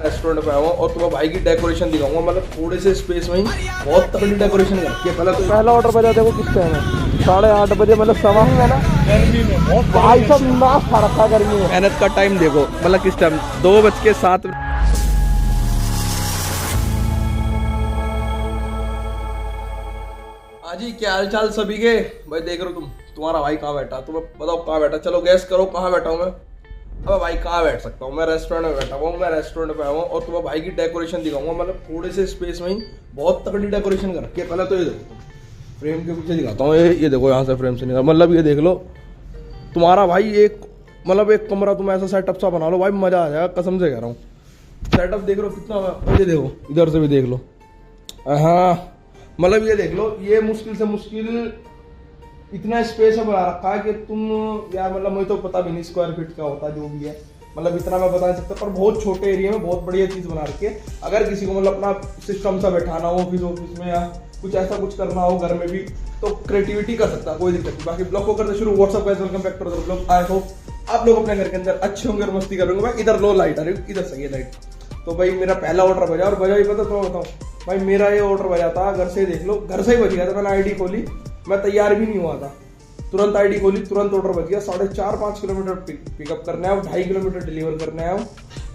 Restaurant पे आया हूँ और तुम्हें भाई की डेकोरेशन दिखाऊंगा। मतलब थोड़े से स्पेस में ही बहुत तगड़ी डेकोरेशन करके पहला ऑर्डर बजा देखो किस टाइम है 8:30 बजे। मतलब सवा है ना, गर्मी में बहुत भाई सब नाश खा रखा गर्मी में। मेहनत का टाइम देखो, मतलब किस टाइम 2:07। हाँ जी, क्या हाल चाल सभी के भाई। देख रहे हो तुम्हारा भाई कहाँ बैठा, तुम्हें बताओ कहाँ बैठा। चलो गैस करो कहाँ बैठा हूँ मैं। अब भाई कहाँ बैठ सकता हूँ, मैं रेस्टोरेंट में बैठा हूँ। मैं रेस्टोरेंट पे आया हूँ और तुम्हें भाई की डेकोरेशन दिखाऊंगा। मतलब थोड़े से स्पेस में ही बहुत तगड़ी डेकोरेशन कर रखी है। पहले तो ये देखो, फ्रेम के पीछे दिखाता हूँ। ये देखो, यहाँ से फ्रेम से निकाल, मतलब ये देख लो तुम्हारा भाई एक कमरा तुम ऐसा सेटअप सा बना लो भाई, मजा आ जाएगा। कसम से कह रहा हूँ, सेटअप देख लो कितना। ये देखो, इधर से भी देख लो। हाँ मतलब ये देख लो, ये मुश्किल से मुश्किल इतना स्पेस है बना रखा है कि तुम यार, मतलब मुझे तो पता भी नहीं स्क्वायर फीट का होता है जो भी है। मतलब इतना मैं बता नहीं सकता, पर बहुत छोटे एरिया में बहुत बढ़िया चीज बना रखी है। अगर किसी को मतलब अपना सिस्टम सा बैठाना हो ऑफिस में, या कुछ ऐसा कुछ करना हो घर में भी, तो क्रिएटिविटी कर सकता है, कोई दिक्कत नहीं। बाकी ब्लॉग को करते शुरू। व्हाट्सअप का welcome back to the blog. I hope आप लोग अपने घर के अंदर अच्छे होंगे और मस्ती करेंगे। भाई इधर लो लाइट आ रही है, इधर सही है लाइट। तो भाई मेरा पहला ऑर्डर बजा, और बजा ही पता तो बताऊँ भाई, मेरा ये ऑर्डर बजा था घर से। देख लो, घर से ही बज गया था। मैंने आईडी खोली, मैं तैयार भी नहीं हुआ था, तुरंत आईडी खोली, तुरंत ऑर्डर बच गया। 4.5 किलोमीटर पिकअप करने आया, 2.5 किलोमीटर डिलीवर करने आया हूँ।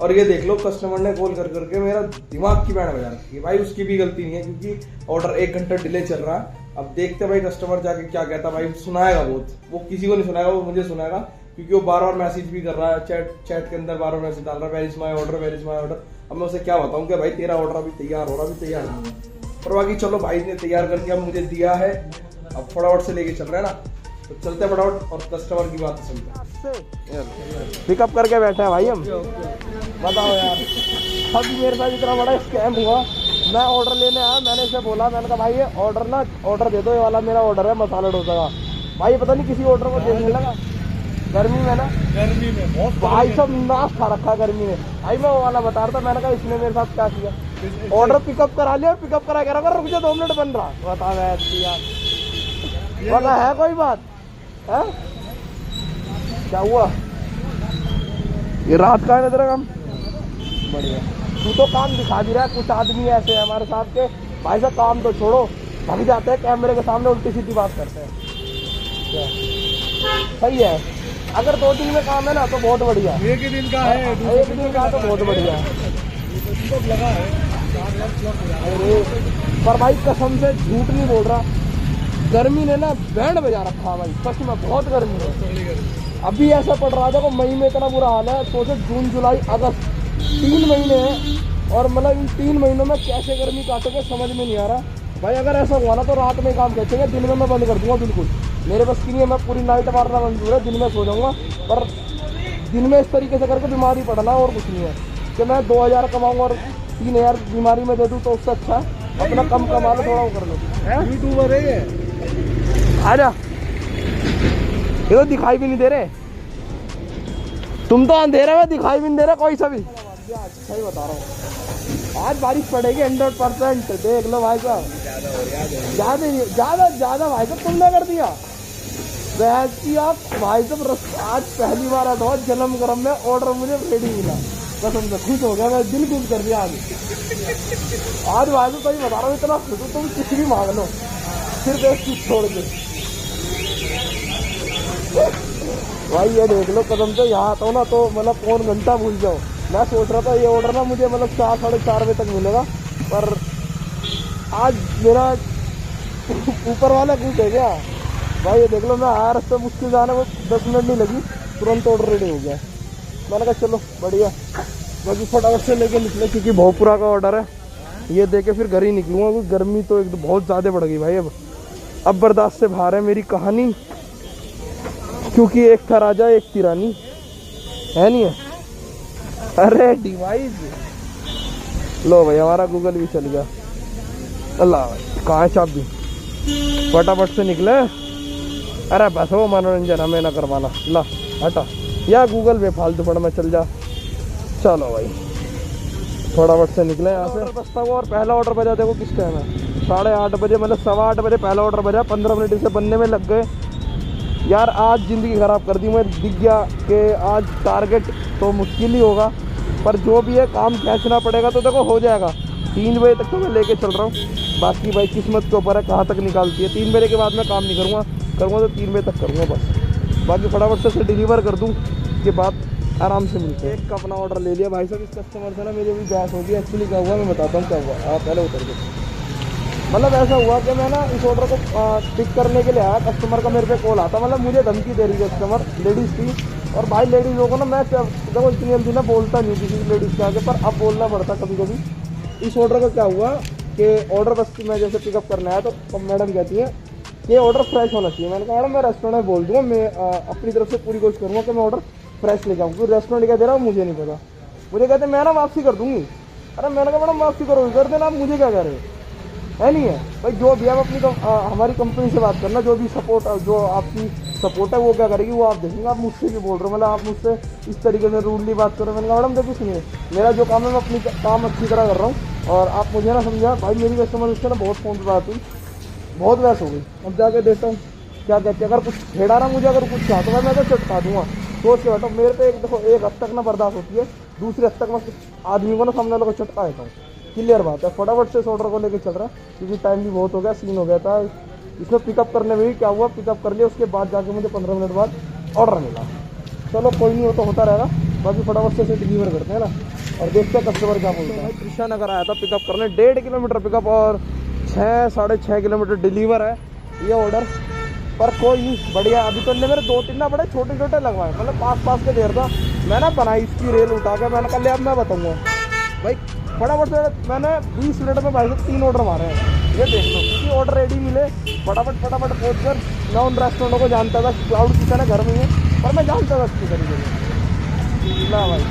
और ये देख लो, कस्टमर ने कॉल कर करके मेरा दिमाग की बैंड बजा रखी है। भाई उसकी भी गलती नहीं है, क्योंकि ऑर्डर 1 घंटा डिले चल रहा है। अब देखते भाई कस्टमर जाके क्या कहता। भाई सुनाएगा बहुत, वो किसी को नहीं सुनाएगा, वो मुझे सुनाएगा, क्योंकि वो बार बार मैसेज भी कर रहा है। चैट के अंदर बार बार मैसेज डाल रहा है, where is my order, where is my order. अब मैं उसे क्या बताऊँ कि भाई तेरा ऑर्डर अभी तैयार हो रहा, अभी तैयार नहीं है। पर बाकी चलो, भाई ने तैयार करके अब मुझे दिया है, अब फटाफट से लेके चल रहे हैं ना, तो चलते फटाफट और कस्टमर की बात सुनते हैं। पिकअप करके बैठे हैं भाई हम। बताओ यार, अब मेरे साथ इतना बड़ा स्कैम हुआ। मैं ऑर्डर लेने आया, मैंने इसे बोला, मैंने कहा भाई ये ऑर्डर दे दो, ये वाला मेरा ऑर्डर है मसाला डोसा का। भाई पता नहीं किसी ऑर्डर को देखने लगा गर्मी में ना, गर्मी में बहुत भाई सब नाश खा रखा गर्मी में। भाई मैं वो वाला बता रहा था, मैंने कहा इसने मेरे साथ क्या किया। ऑर्डर पिकअप करा लिया, पिकअप करा कह रहा रुक जा 2 मिनट बन रहा। बता यार, वाला है कोई बात है? क्या हुआ? ये रात का है तेरा काम बढ़िया। तू तो काम दिखा भी रहा है। कुछ आदमी ऐसे है हमारे साथ के, भाई साहब काम तो छोड़ो, भाग जाते हैं कैमरे के सामने, उल्टी सीधी बात करते हैं। क्या सही है? अगर 2 दिन में काम है ना तो बहुत बढ़िया। एक ही दिन का है, एक दिन का तो बहुत बढ़िया लगा है। अरे पर भाई कसम से झूठ नहीं बोल रहा, गर्मी ने ना बैंड बजा रखा भाई, सच में बहुत गर्मी है। अभी ऐसा पड़ रहा था, मई में इतना बुरा हाल है। सोचो जून जुलाई अगस्त 3 महीने हैं, और मतलब इन 3 महीनों में कैसे गर्मी काटेंगे समझ में नहीं आ रहा भाई। अगर ऐसा हुआ ना तो रात में काम खींचेंगे, दिन में मैं बंद कर दूंगा। बिल्कुल मेरे बस की नहीं है, मैं पूरी नाइट मारना मंजूर है, दिन में सो जाऊंगा। पर दिन में इस तरीके से करके बीमारी पड़ना और कुछ नहीं है कि मैं 2000 कमाऊंगा और 3000 बीमारी में दे दूँ, तो उससे अच्छा अपना कम कमा लो, थोड़ा वो कर लो। यूट्यूबर है ये, आजा। ये तो दिखाई भी नहीं दे रहे, तुम तो अंधेरे में दिखाई भी नहीं दे रहे कोई सा भी। सही बता रहा हूँ, आज बारिश पड़ेगी 100%। देख लो भाई साहब, ज्यादा भाई साहब तुमने कर दिया वैसी। आप भाई साहब आज पहली बार आता हूँ जन्म गरम में ऑर्डर मुझे रेडी मिला, कसम से खुश हो गया मैं, दिल खुश कर दिया आज भाई साहब। सही बता रहा हूँ, इतना खुश हो तुम कुछ भी मांग लो, सिर्फ एक चीज छोड़ के। भाई ये देख लो, कदम से यहाँ आता हूँ ना तो मतलब पौन घंटा भूल जाओ। मैं सोच रहा था ये ऑर्डर ना मुझे मतलब 4 साढ़े 4 बजे तक मिलेगा, पर आज मेरा ऊपर वाला कुछ है क्या भाई। ये देख लो, मैं आया रास्ते मुश्किल से आने में 10 मिनट नहीं लगी, तुरंत ऑर्डर रेडी हो गया। मैंने कहा चलो बढ़िया, बाकी फटाफट से लेके निकले, क्योंकि भोजपुरा का ऑर्डर है। ये दे के फिर घर ही निकलूँगा, क्योंकि गर्मी तो एक बहुत ज़्यादा बढ़ गई भाई। अब बर्दाश्त से बाहर है मेरी कहानी, क्योंकि एक था राजा एक थी रानी, है नहीं है। अरे डिवाइस लो भाई, हमारा गूगल भी चल गया। अल्लाह भाई कहाँ है चाबी, फटाफट से निकले। अरे बस वो मनोरंजन हमें ना करवाना, ला हटा, या गूगल पे फालतू पड़ में चल जा। चलो भाई फटाफट से निकले यहाँ से। बसता हुआ और पहला ऑर्डर बजा देखो किस टाइम है, 8:30 बजे, मतलब 8:15 बजे पहला ऑर्डर बजा। 15 मिनट इसे बनने में लग गए यार। आज ज़िंदगी ख़राब कर दी। मैं दिख गया कि आज टारगेट तो मुश्किल ही होगा, पर जो भी है काम खींचना पड़ेगा तो देखो हो जाएगा। 3 बजे तक तो मैं लेके चल रहा हूँ, बाकी भाई किस्मत के ऊपर है कहाँ तक निकालती है। 3 बजे के बाद मैं काम नहीं करूँगा तो 3 बजे तक करूँगा बस। बाकी फटाफट से डिलीवर कर दूँ, उसके बाद आराम से मिलते हैं। एक का अपना ऑर्डर ले लिया भाई साहब। इस कस्टमर से ना मेरी अभी बहस होगी। एक्चुअली क्या हुआ मैं बताता हूँ क्या हुआ, आप पहले उतर के। मतलब ऐसा हुआ कि मैं ना इस ऑर्डर को पिक करने के लिए आया, कस्टमर का मेरे पे कॉल आता, मतलब मुझे धमकी दे रही है कस्टमर, लेडीज़ थी। और भाई लेडीज़ लोगों को ना मैं देखो इतनी जल्दी ना बोलता नहीं किसी लेडीज़ के आगे, पर अब बोलना पड़ता कभी कभी। इस ऑर्डर का क्या हुआ कि ऑर्डर बस मैं जैसे पिकअप करने आया तो मैडम कहती है ये ऑर्डर फ्रेश होना चाहिए। मैंने कहा मैडम मैं रेस्टोरेंट में बोल दूँगा, मैं अपनी तरफ से पूरी कोशिश करूँगा कि मैं ऑर्डर फ्रेश लेके आऊँ, क्योंकि रेस्टोरेंट क्या दे रहा हूँ मुझे नहीं पता। मुझे कहते मैं ना वापसी कर दूँगी। अरे मैंने कहा मैडम वापसी करोगे कर देना, आप मुझे क्या कह रहे हो, है नहीं है भाई। जो भी आप अपनी हमारी कंपनी से बात करना, जो भी सपोर्ट जो आपकी सपोर्ट है वो क्या करेगी वो आप देखेंगे। आप मुझसे भी बोल रहे हो, मतलब आप मुझसे इस तरीके से रूडली बात कर रहे हो। मैंने कहा मैडम देखो सुनिए, मेरा जो काम है मैं अपनी काम अच्छी तरह कर रहा हूँ, और आप मुझे ना समझा। भाई मेरी कस्टमर उससे ना बहुत फ़ोन पर बात हुई, बहुत बहस हो गई। अब जाके देखता हूँ क्या कहते हैं। अगर कुछ छेड़ा ना मुझे, अगर कुछ चाहता मैं तो चटका दूंगा। सोच के बैठो, मेरे पे एक देखो एक हद तक ना बर्दाश्त होती है, दूसरे हद तक मैं आदमी को ना सामने वाले को चटका देता हूँ। क्लियर बात है। फटाफट से इस ऑर्डर को लेके चल रहा है, क्योंकि टाइम भी बहुत हो गया, सीन हो गया था इसमें। पिकअप करने में भी क्या हुआ, पिकअप कर लिया, उसके बाद जाके मुझे 15 मिनट बाद ऑर्डर मिला। चलो कोई नहीं, हो तो होता रहेगा। बाकी फटाफट से इसे डिलीवर करते हैं ना, और देखते हैं कस्टमर क्या बोलते हैं। कृष्णा नगर आया था पिकअप करने, 1.5 किलोमीटर पिकअप और 6-6.5 किलोमीटर डिलीवर है ये ऑर्डर। पर कोई नहीं, बढ़िया। अभी तो मेरे 2-3 ना बड़े छोटे छोटे लगवाए, मतलब पास के देर था। मैं ना बनाई इसकी रेल उठा के, मैंने कहा ले अब मैं बताऊँगा भाई। फटाफट से मैंने 20 मिनट में भाई से 3 ऑर्डर मारे हैं, ये देख लो। क्योंकि ऑर्डर रेडी मिले, फटाफट पहुँच कर। मैं उन रेस्टोरेंटों को जानता था, क्लाउड किचन है घर में है, पर मैं जानता था अच्छी तरीके से ना भाई।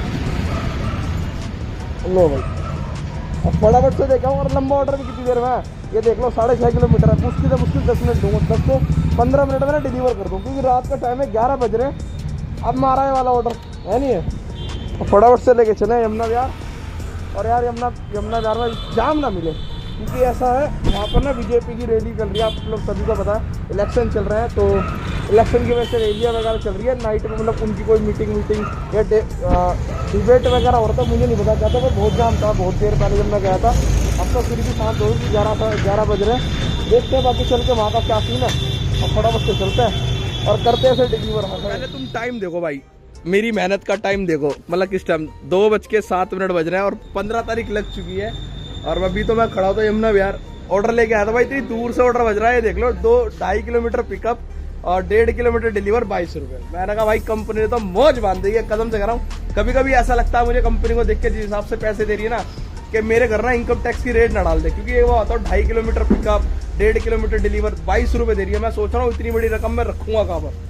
लो भाई अब फटाफट से देखा हूँ, और लंबा ऑर्डर भी कितनी देर में है ये देख लो। 6.5 किलोमीटर है, मुश्किल से मुश्किल 10 मिनट दूँगा, 10 से 15 मिनट में ना डिलीवर कर दूँ, क्योंकि रात का टाइम है, 11 बज रहे हैं। अब मारा है वाला ऑर्डर है नहीं है। फटाफट से लेके चले यमुना विहार। और यार यमुना विहार में जाम ना मिले, क्योंकि ऐसा है वहाँ पर ना बीजेपी की रैली चल रही है। आप लोग सभी को पता है इलेक्शन चल रहे हैं, तो इलेक्शन की वजह से रैलियाँ वगैरह चल रही है नाइट में। मतलब उनकी कोई मीटिंग या डिबेट वगैरह हो रहा था, मुझे नहीं पता क्या था, पर बहुत जाम था बहुत देर पहले जब मैं गया था। अब तो फिर भी शांत हो गई, 11 बज रहे हैं। देखते हैं बाकी चल के वहाँ का क्या सीन है। अब फटाफट से चलते हैं और करते हैं फिर डिलीवर। पहले तुम टाइम देखो भाई, मेरी मेहनत का टाइम देखो, मतलब किस टाइम 2:07 बज रहे हैं और 15 तारीख लग चुकी है। और अभी तो मैं खड़ा था यमुना विहार, ऑर्डर लेके आया था भाई। इतनी दूर से ऑर्डर बज रहा है, ये देख लो। 2-2.5 किलोमीटर पिकअप और 1.5 किलोमीटर डिलीवर, 22 रुपये। मैंने कहा भाई कंपनी ने तो मौज बांध दी है, कदम से कर रहा हूँ। कभी कभी ऐसा लगता है मुझे कंपनी को देख के, जिस हिसाब से पैसे दे रही है ना, कि मेरे घर ना इनकम टैक्स की रेट ना डाल दे। क्योंकि वो आता है 2.5 किलोमीटर पिकअप, 1.5 किलोमीटर डिलीवर, 22 रुपये दे रही है। मैं सोच रहा हूँ इतनी बड़ी रकम मैं रखूंगा कहाँ पर।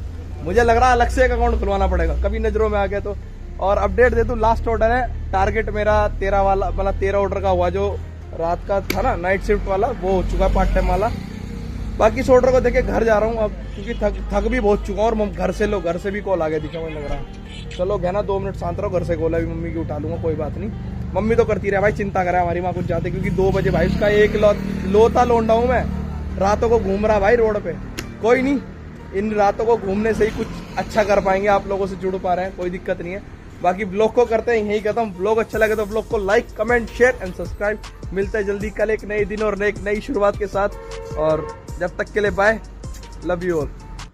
मुझे लग रहा है अलग से एक अकाउंट खुलवाना पड़ेगा, कभी नजरों में आ गया तो। और अपडेट दे दूं, लास्ट ऑर्डर है, टारगेट मेरा 13 वाला, मतलब 13 ऑर्डर का हुआ, जो रात का था ना नाइट शिफ्ट वाला, वो हो चुका है, पार्ट टाइम वाला। बाकी इस ऑर्डर को देके घर जा रहा हूँ अब, क्योंकि थक भी बहुत चुका हूँ। और घर से भी कॉल आ गया, दिखा मुझे लग रहा है। चलो गहना 2 मिनट शांत रहो, घर से कॉल है, अभी मम्मी की उठा लूंगा, कोई बात नहीं। मम्मी तो करती रहे भाई, चिंता करे हमारी माँ कुछ जाते, क्योंकि 2 बजे भाई उसका एक लोता लोंडा हूँ मैं, रातों को घूम रहा भाई रोड पे। कोई नहीं, इन रातों को घूमने से ही कुछ अच्छा कर पाएंगे, आप लोगों से जुड़ पा रहे हैं, कोई दिक्कत नहीं है। बाकी ब्लॉग को करते हैं यही कहता हूँ। ब्लॉग अच्छा लगे तो ब्लॉग को like, comment, share and subscribe. मिलते हैं जल्दी कल एक नए दिन और एक नई शुरुआत के साथ, और जब तक के लिए बाय, लव यू ऑल।